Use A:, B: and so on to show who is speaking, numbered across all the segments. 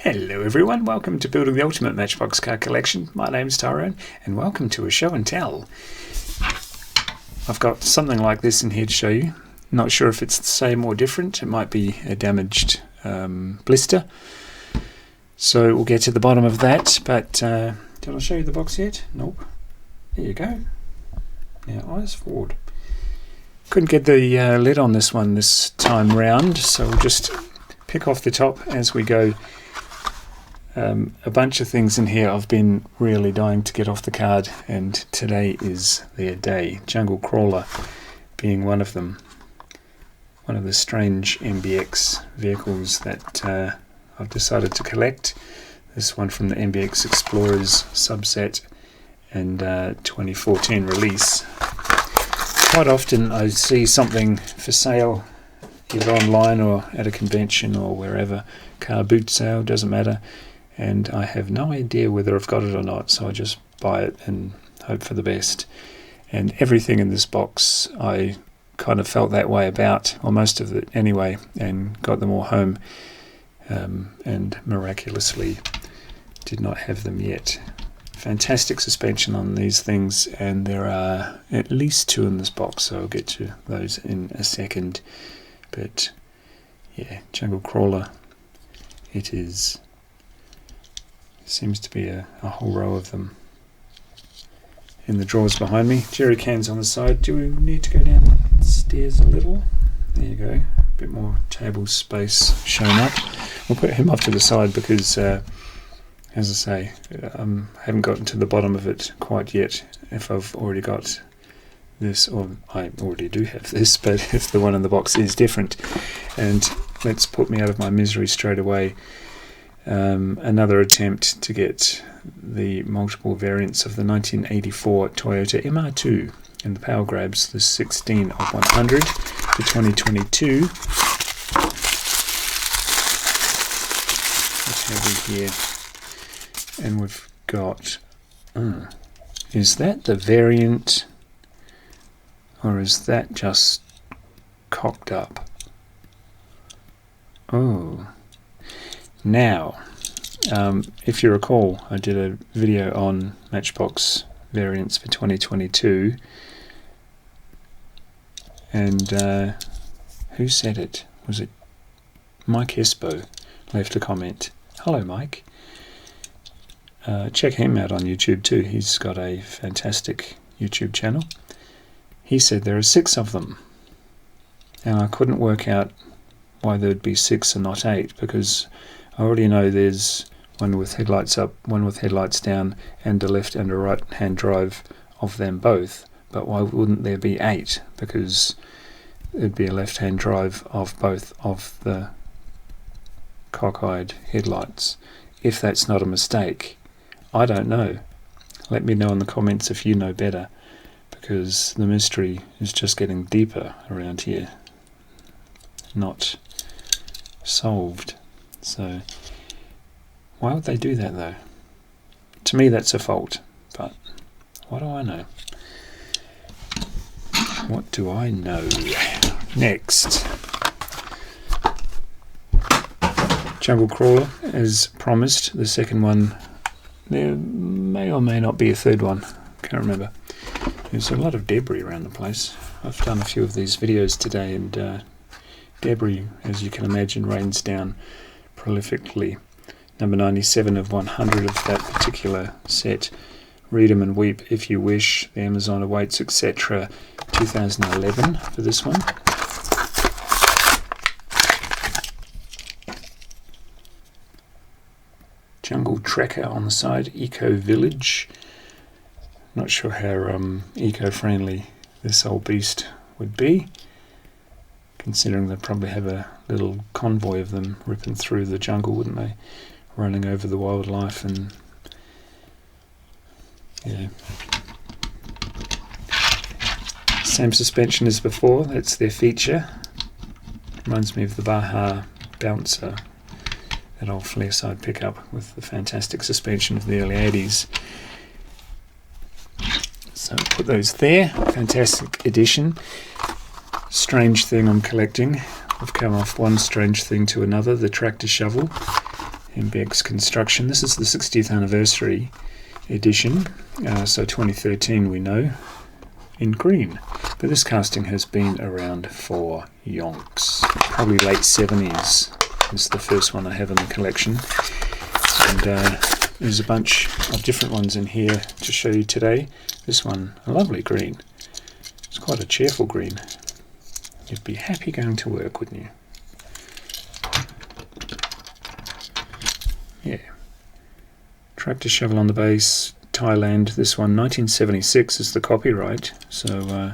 A: Hello everyone, welcome to Building the Ultimate Matchbox Car Collection. My name's Tyrone and welcome to a show and tell. I've got something like this in here to show you. Not sure if it's the same or different. It might be a damaged blister. So we'll get to the bottom of that, but did I show you the box yet? Nope. There you go. Now eyes forward. Couldn't get the lid on this one this time round, so we'll just pick off the top as we go. A bunch of things in here I've been really dying to get off the card, and today is their day. Jungle Crawler being one of them. One of the strange MBX vehicles that I've decided to collect. This one from the MBX Explorers subset and 2014 release. Quite often I see something for sale either online or at a convention or wherever, car boot sale, doesn't matter, and I have no idea whether I've got it or not, so I just buy it and hope for the best. And everything in this box I kind of felt that way about, or most of it anyway, and got them all home, and miraculously did not have them yet. Fantastic suspension on these things, and there are at least two in this box, so I'll get to those in a second. But yeah, Jungle Crawler, it is. Seems to be a whole row of them in the drawers behind me. Jerry cans on the side. Do we need to go downstairs a little? There you go. A bit more table space showing up. We'll put him off to the side because, as I say, haven't gotten to the bottom of it quite yet. If I've already got this, or I already do have this, but if the one in the box is different. And let's put me out of my misery straight away. Another attempt to get the multiple variants of the 1984 Toyota MR2 in the Power Grabs, the 16 of 100 for 2022. What have we here? And we've got, is that the variant, or is that just cocked up? Oh. Now, if you recall, I did a video on Matchbox variants for 2022, and who said it? Was it Mike Espo? Left a comment. Hello, Mike. Check him out on YouTube too. He's got a fantastic YouTube channel. He said there are 6 of them, and I couldn't work out why there would be 6 and not 8, because I already know there's one with headlights up, one with headlights down, and a left and a right hand drive of them both. But why wouldn't there be 8? Because it'd be a left hand drive of both of the cockeyed headlights. If that's not a mistake, I don't know. Let me know in the comments if you know better, because the mystery is just getting deeper around here. Not solved. So why would they do that though? To me that's a fault, but what do I know? What do I know? Next, Jungle Crawler, as promised, the second one. There may or may not be a third one, can't remember. There's a lot of debris around the place. I've done a few of these videos today, and debris, as you can imagine, rains down prolifically. Number 97 of 100 of that particular set. Read 'em and weep if you wish. The Amazon awaits, etc. 2011 for this one. Jungle Trekker on the side. Eco Village. Not sure how eco-friendly this old beast would be, considering they'd probably have a little convoy of them ripping through the jungle, wouldn't they? Running over the wildlife, and yeah. Same suspension as before, that's their feature. Reminds me of the Baja Bouncer, that old flare side pickup with the fantastic suspension of the early 80s. So put those there. Fantastic edition. Strange thing I'm collecting. I've come off one strange thing to another, the tractor shovel. MBX construction. This is the 60th anniversary edition, so 2013 we know, in green. But this casting has been around for yonks. Probably late 70s is the first one I have in the collection. And there's a bunch of different ones in here to show you today. This one, a lovely green. It's quite a cheerful green. You'd be happy going to work, wouldn't you? Yeah. Tractor shovel on the base, Thailand. This one, 1976 is the copyright. So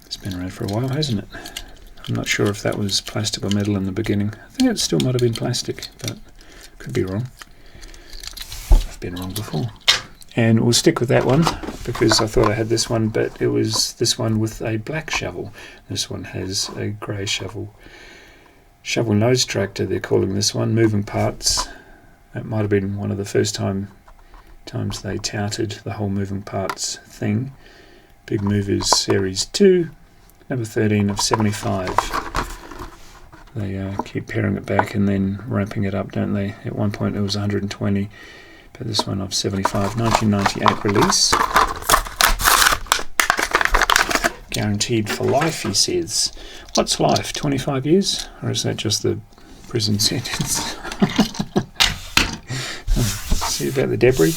A: it's been around for a while, hasn't it? I'm not sure if that was plastic or metal in the beginning. I think it still might have been plastic, but could be wrong. I've been wrong before. And we'll stick with that one because I thought I had this one, but it was this one with a black shovel. This one has a grey shovel. Shovel nose tractor, they're calling this one. Moving parts. That might have been one of the first times they touted the whole moving parts thing. Big Movers Series 2, number 13 of 75. They keep paring it back and then ramping it up, don't they? At one point it was 120, but this one of 75, 1998 release. Guaranteed for life, he says. What's life, 25 years? Or is that just the prison sentence? See about the debris?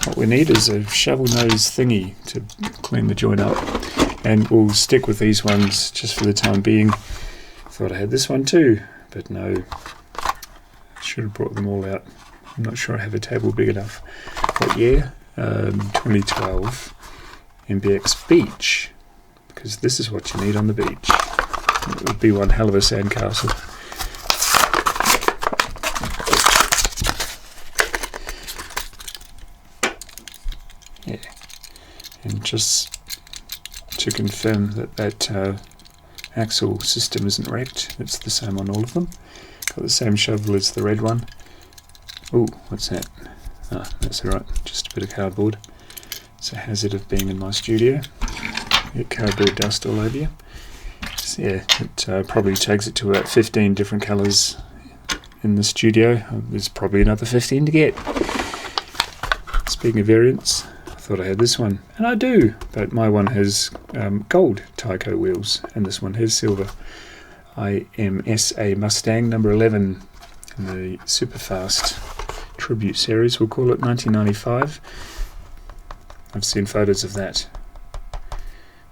A: What we need is a shovel nose thingy to clean the joint up. And we'll stick with these ones just for the time being. Thought I had this one too, but no. Should have brought them all out. I'm not sure I have a table big enough. What year? 2012 MBX Beach. Because this is what you need on the beach. It would be one hell of a sandcastle. Yeah. And just to confirm that axle system isn't wrecked, it's the same on all of them. Got the same shovel as the red one. Oh, what's that? Ah, that's alright, just a bit of cardboard. It's a hazard of being in my studio. Get cardboard dust all over you. So yeah, it probably takes it to about 15 different colours in the studio. There's probably another 15 to get. Speaking of variants, I thought I had this one, and I do, but my one has gold Tyco wheels, and this one has silver. IMSA Mustang number 11 in the Superfast Tribute Series, we'll call it, 1995. I've seen photos of that.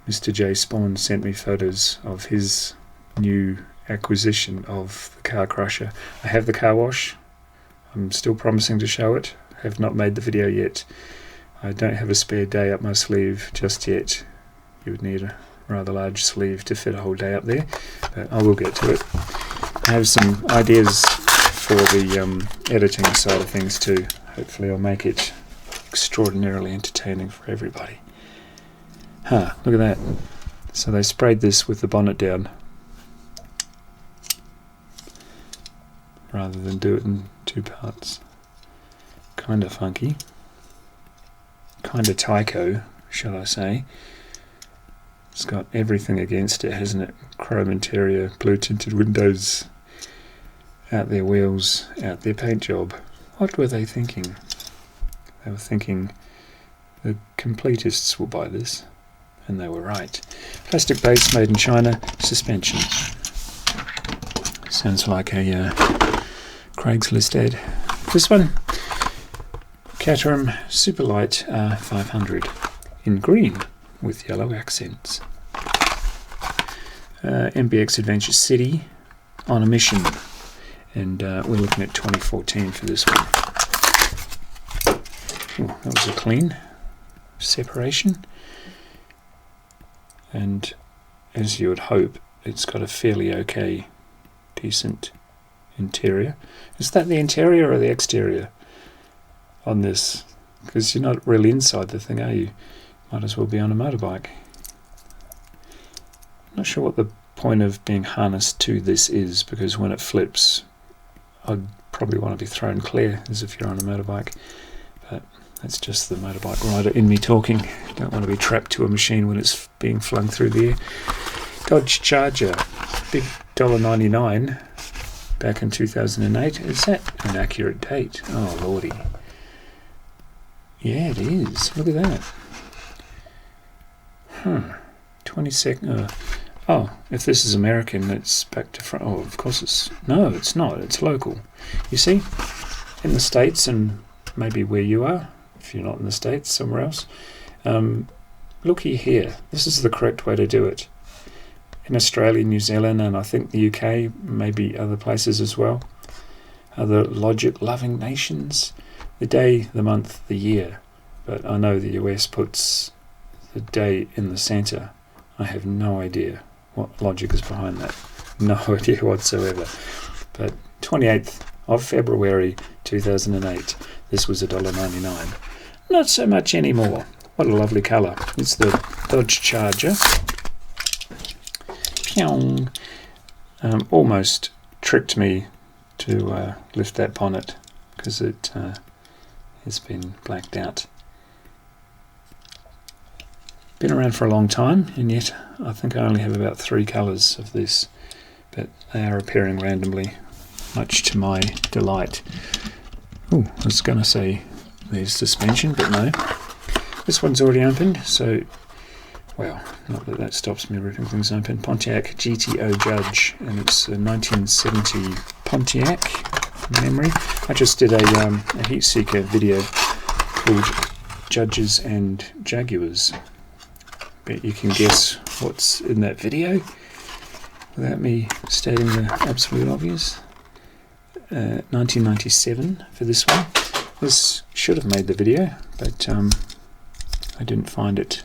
A: Mr. J. Spawn sent me photos of his new acquisition of the Car Crusher. I have the car wash. I'm still promising to show it. I have not made the video yet. I don't have a spare day up my sleeve just yet. You would need a rather large sleeve to fit a whole day up there, but I will get to it. I have some ideas for the editing side of things too. Hopefully I'll make it extraordinarily entertaining for everybody. Huh, look at that. So they sprayed this with the bonnet down rather than do it in two parts. Kinda funky. Kinda Tyco, shall I say. It's got everything against it, hasn't it? Chrome interior, blue tinted windows, out their wheels, out their paint job. What were they thinking? They were thinking the completists will buy this, and they were right. Plastic base, made in China, suspension. Sounds like a Craigslist ad. This one, Caterham Superlight 500 in green with yellow accents. MBX Adventure City on a mission, and we're looking at 2014 for this one. Ooh, that was a clean separation, and as you would hope, it's got a fairly okay, decent interior. Is that the interior or the exterior on this? Because you're not really inside the thing, are you? Might as well be on a motorbike. I'm not sure what the point of being harnessed to this is, because when it flips I'd probably want to be thrown clear as if you're on a motorbike, but that's just the motorbike rider in me talking. Don't want to be trapped to a machine when it's being flung through the air. Dodge Charger, big $1.99 back in 2008. Is that an accurate date? Oh lordy. Yeah, it is. Look at that. 22nd. Oh, if this is American, it's back to front. Oh, of course it's... No, it's not. It's local. You see, in the States, and maybe where you are, if you're not in the States, somewhere else, looky here. This is the correct way to do it. In Australia, New Zealand, and I think the UK, maybe other places as well, other logic-loving nations, the day, the month, the year. But I know the US puts the day in the centre. I have no idea what logic is behind that. No idea whatsoever. But 28th of February 2008, this was $1.99. Not so much anymore. What a lovely colour. It's the Dodge Charger. Pyong. Almost tricked me to lift that bonnet because it has been blacked out. Been around for a long time, and yet I think I only have about 3 colours of this, but they are appearing randomly, much to my delight. Oh, I was going to say there's suspension, but no. This one's already opened, so, well, not that that stops me ripping things open. Pontiac GTO Judge, and it's a 1970 Pontiac from memory. I just did a heat seeker video called Judges and Jaguars. Bet you can guess what's in that video without me stating the absolute obvious. 1997 for this one. This should have made the video, but I didn't find it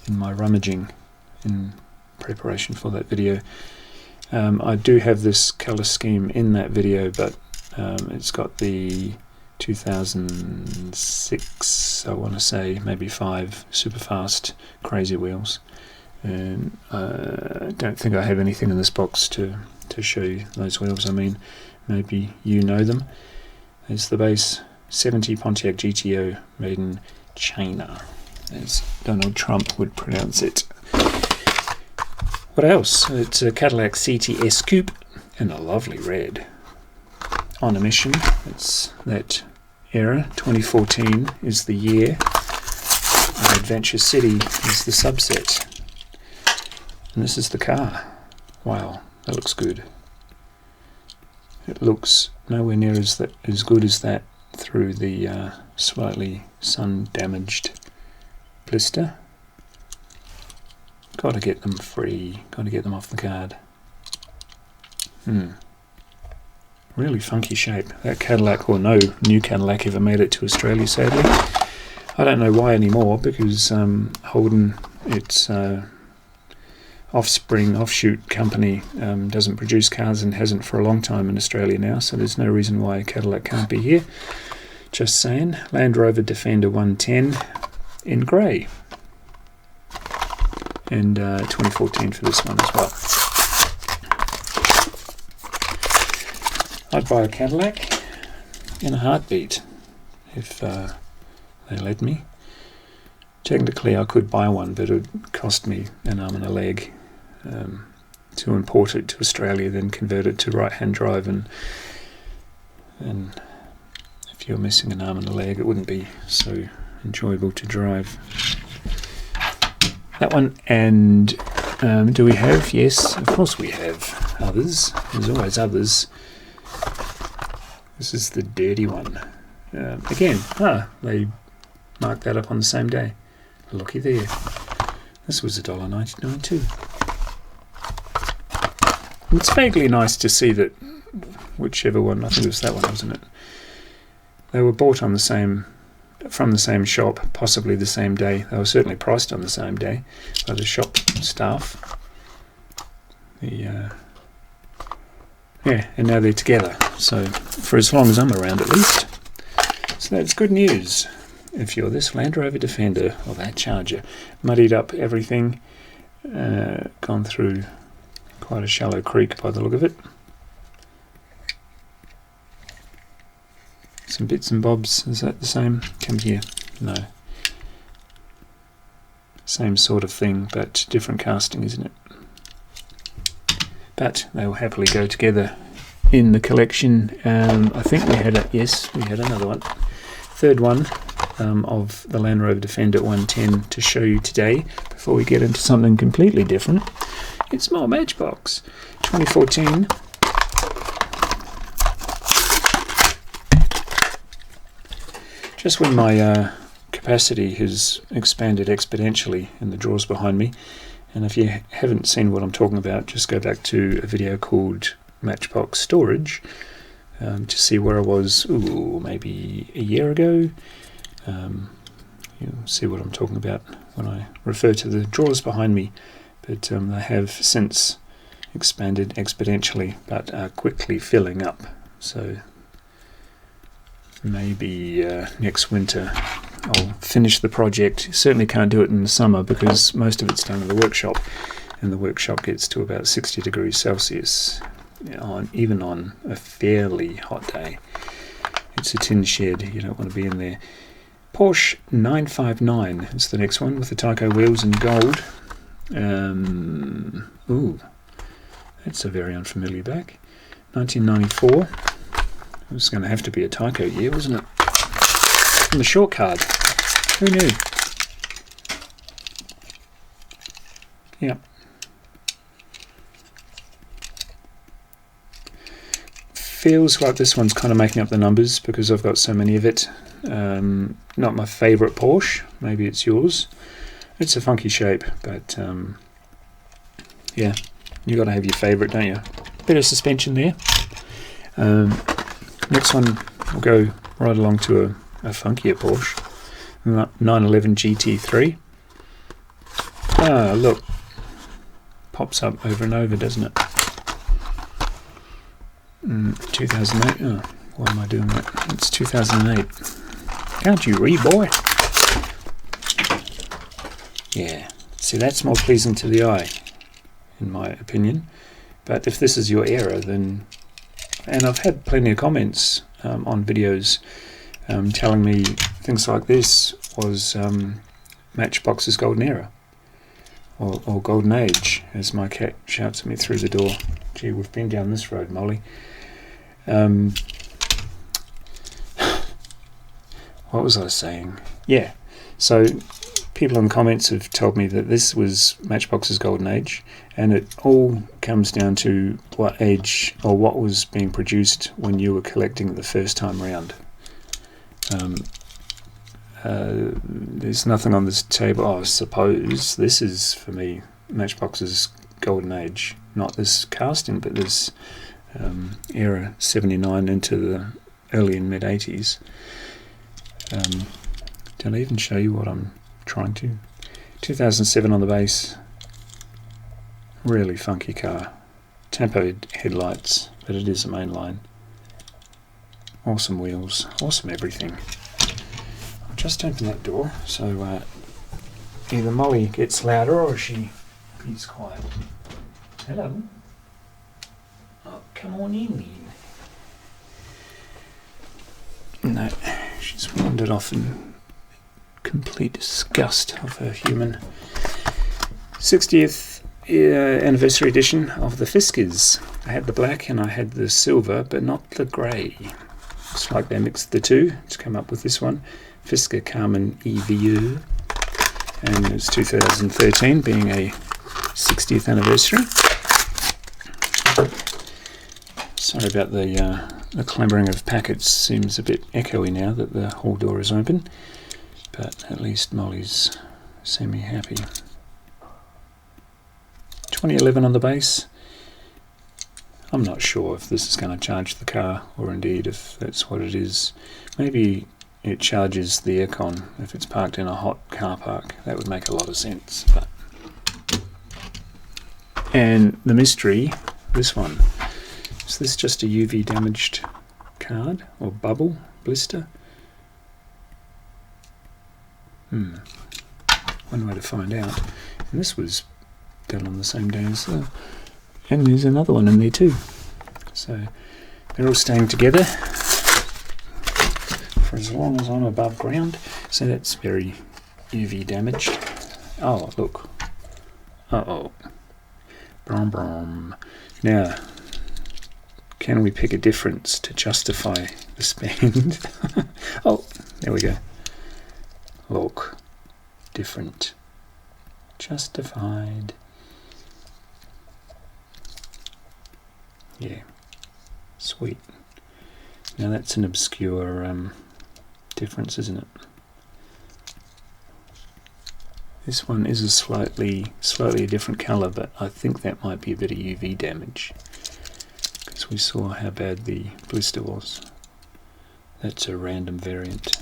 A: in my rummaging in preparation for that video. I do have this colour scheme in that video, but it's got the 2006, I want to say, maybe 5 super fast crazy wheels, and I don't think I have anything in this box to show you those wheels. I mean, maybe you know them. There's the base 70 Pontiac GTO made in China, as Donald Trump would pronounce it. What else? It's a Cadillac CTS Coupe in a lovely red. On a mission. It's that era. 2014 is the year. Adventure City is the subset. And this is the car. Wow, that looks good. It looks nowhere near as good as that through the slightly sun-damaged blister. Got to get them free. Got to get them off the card. Really funky shape. That Cadillac, or no new Cadillac ever made it to Australia, sadly. I don't know why anymore, because Holden, its offshoot company, doesn't produce cars and hasn't for a long time in Australia now, so there's no reason why Cadillac can't be here. Just saying. Land Rover Defender 110 in grey. And 2014 for this one as well. I'd buy a Cadillac in a heartbeat if they let me. Technically I could buy one, but it would cost me an arm and a leg to import it to Australia, then convert it to right-hand drive, and if you're missing an arm and a leg, it wouldn't be so enjoyable to drive. That one. And do we have? Yes, of course we have others. There's always others. This is the dirty one. Again, they marked that up on the same day. Looky there. This was $1.99 too. It's vaguely nice to see that whichever one, I think it was that one, wasn't it? They were bought on from the same shop, possibly the same day. They were certainly priced on the same day by the shop staff. Yeah, and now they're together. So for as long as I'm around, at least. So that's good news. If you're this Land Rover Defender or that Charger, muddied up everything, gone through quite a shallow creek by the look of it. Some bits and bobs. Is that the same? Come here. No. Same sort of thing, but different casting, isn't it? but they will happily go together in the collection. I think we had another one, third one of the Land Rover Defender 110 to show you today before we get into something completely different. It's more Matchbox 2014. Just when my capacity has expanded exponentially in the drawers behind me, and if you haven't seen what I'm talking about, just go back to a video called Matchbox Storage to see where I was maybe a year ago. You'll see what I'm talking about when I refer to the drawers behind me, but they have since expanded exponentially but are quickly filling up, so maybe next winter I'll finish the project. Certainly can't do it in the summer because most of it's done in the workshop, and the workshop gets to about 60 degrees Celsius even on a fairly hot day. It's a tin shed, you don't want to be in there. Porsche 959 is the next one with the Tyco wheels in gold. That's a very unfamiliar back. 1994. It was going to have to be a Tyco year, wasn't it? On the short card. Who knew? Yep. Feels like this one's kind of making up the numbers because I've got so many of it. Not my favourite Porsche. Maybe it's yours. It's a funky shape, but yeah, you got to have your favourite, don't you? Bit of suspension there. Next one, we'll go right along to a funkier Porsche, 911 GT3. Ah, look, pops up over and over, doesn't it? 2008. Oh, why am I doing that? It's 2008. Can't you read, boy? Yeah. See, that's more pleasing to the eye, in my opinion. But if this is your era, then... And I've had plenty of comments on videos telling me things like this was Matchbox's golden era, or golden age, as my cat shouts at me through the door. Gee, we've been down this road, Molly. What was I saying? Yeah, so people in the comments have told me that this was Matchbox's golden age, and it all comes down to what age or what was being produced when you were collecting the first time round. There's nothing on this table. I suppose this is, for me, Matchbox's golden age. Not this casting, but this era, 79 into the early and mid 80s. Did I even show you what I'm trying to? 2007 on the base. Really funky car. Tempoed headlights, but it is a mainline. Awesome wheels, awesome everything. I'll just open that door so either Molly gets louder or she is quiet. Hello. Oh, come on in. No, she's wandered off in complete disgust of her human. 60th anniversary edition of the Fiskars. I had the black and I had the silver, but not the grey. Looks like they mixed the two to come up with this one. Fisker Carmen EVU. And it's 2013, being a 60th anniversary. Sorry about the clambering of packets. Seems a bit echoey now that the hall door is open, but at least Molly's semi-happy. 2011 on the base. I'm not sure if this is going to charge the car, or indeed if that's what it is. Maybe it charges the aircon if it's parked in a hot car park. That would make a lot of sense. But and the mystery, this one. Is this just a UV damaged card or bubble blister? One way to find out. And this was done on the same day as and there's another one in there too. So they're all staying together for as long as I'm above ground. So that's very UV damaged. Oh, look. Uh-oh. Brom brom. Now, can we pick a difference to justify the spend? Oh, there we go. Look. Different. Justified. Yeah. Sweet. Now that's an obscure difference, isn't it? This one is a slightly a different colour, but I think that might be a bit of UV damage, because we saw how bad the blister was. That's a random variant.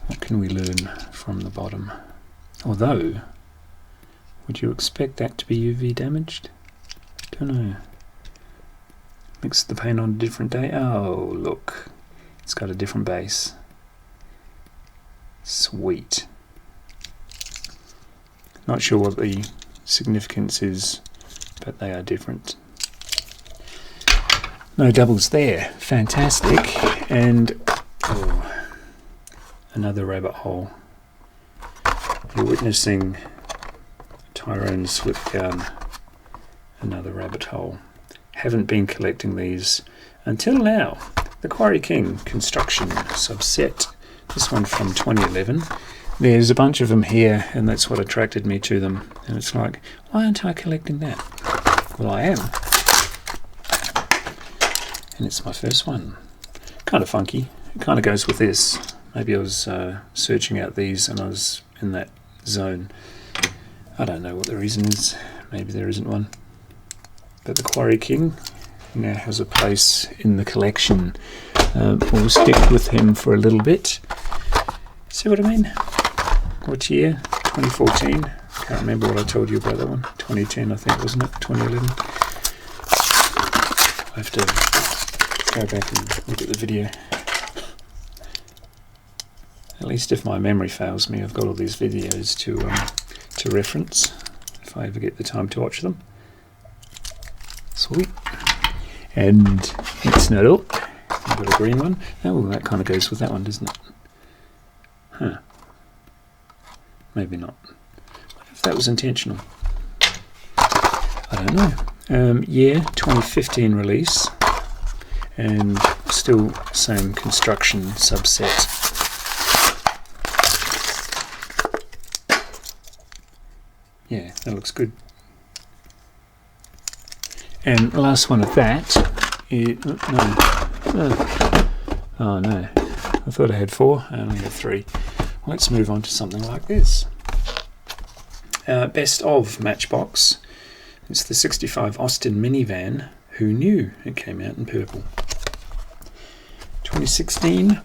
A: What can we learn from the bottom? Although, would you expect that to be UV damaged? Don't know. Mix the paint on a different day. Oh, look. It's got a different base. Sweet. Not sure what the significance is, but they are different. No doubles there. Fantastic. And another rabbit hole. You're witnessing Tyrone slip down another rabbit hole. Haven't been collecting these until now. The Quarry King Construction subset. This one from 2011. There's a bunch of them here, and that's what attracted me to them. And it's like, why aren't I collecting that? Well, I am. And it's my first one. Kind of funky. It kind of goes with this. Maybe I was searching out these and I was in that zone. I don't know what the reason is. Maybe there isn't one. But the Quarry King now has a place in the collection. We'll stick with him for a little bit. See what I mean? What year? 2014. Can't remember what I told you about that one. 2010, I think, wasn't it? 2011. I have to go back and look at the video. At least if my memory fails me, I've got all these videos to reference if I ever get the time to watch them. Sweet. And it's not all. I've got a green one. Oh, that kind of goes with that one, doesn't it? Huh. Maybe not. What if that was intentional? I don't know. Yeah, 2015 release. And still same construction subset. Yeah, that looks good. And the last one of that is, oh no, I thought I had 4, I only have 3. Let's move on to something like this. Best of Matchbox. It's the 65 Austin minivan. Who knew? It came out in purple. 2016.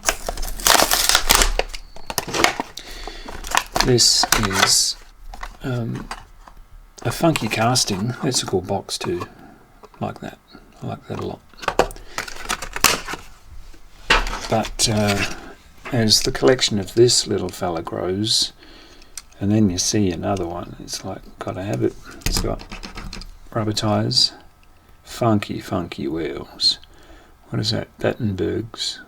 A: This is a funky casting. That's a cool box too. Like that. I like that a lot. But as the collection of this little fella grows, and then you see another one, it's like, gotta have it. It's got rubber tires, funky wheels. What is that? Battenbergs.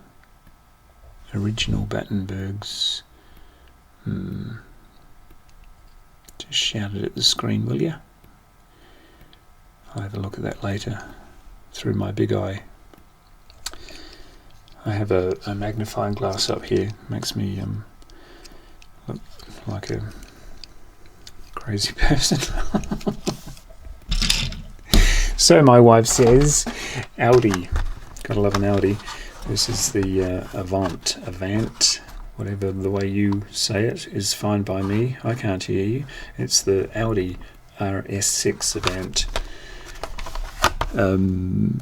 A: Original Battenbergs. Just shout it at the screen, will you? I'll have a look at that later through my big eye. I have a magnifying glass up here. Makes me look like a crazy person. So my wife says, Audi. Gotta love an Audi. This is the Avant, whatever the way you say it is fine by me. I can't hear you. It's the Audi RS6 Avant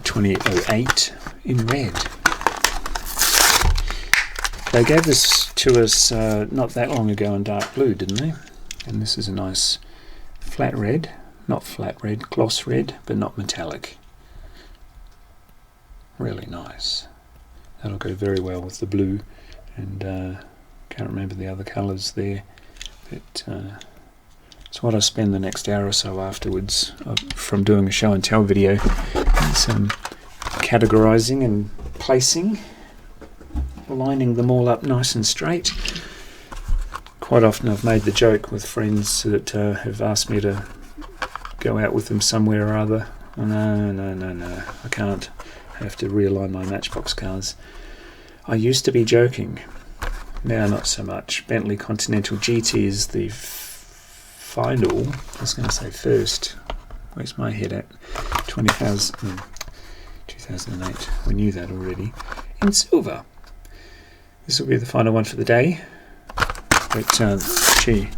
A: 2008 in red. They gave this to us not that long ago in dark blue, didn't they? And this is a nice flat red, not flat red, gloss red, but not metallic. Really nice. That'll go very well with the blue, and can't remember the other colours there, but it's what I spend the next hour or so afterwards from doing a show and tell video. It's categorising and placing, lining them all up nice and straight. Quite often I've made the joke with friends that have asked me to go out with them somewhere or other. Oh, no, I can't. I have to realign my Matchbox cars. I used to be joking. Now not so much. Bentley Continental GT is the final, I was going to say first. Where's my head at? 2008. We knew that already. In silver. This will be the final one for the day. But, gee,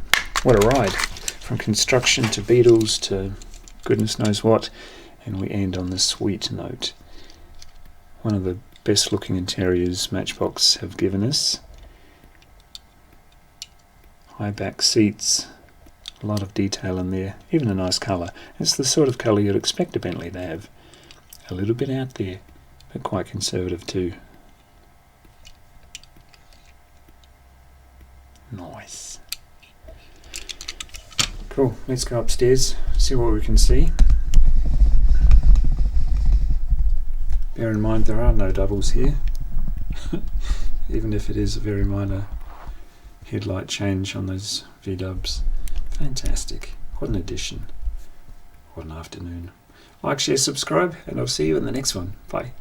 A: what a ride. From construction to Beatles to goodness knows what. And we end on this sweet note. One of the best looking interiors Matchbox have given us. High back seats. A lot of detail in there. Even a nice colour. It's the sort of colour you'd expect a Bentley to have. A little bit out there, but quite conservative too. Nice. Cool, let's go upstairs, see what we can see. Bear in mind there are no doubles here, even if it is a very minor headlight change on those V-dubs. Fantastic, what an addition, what an afternoon. Like, share, subscribe, and I'll see you in the next one. Bye.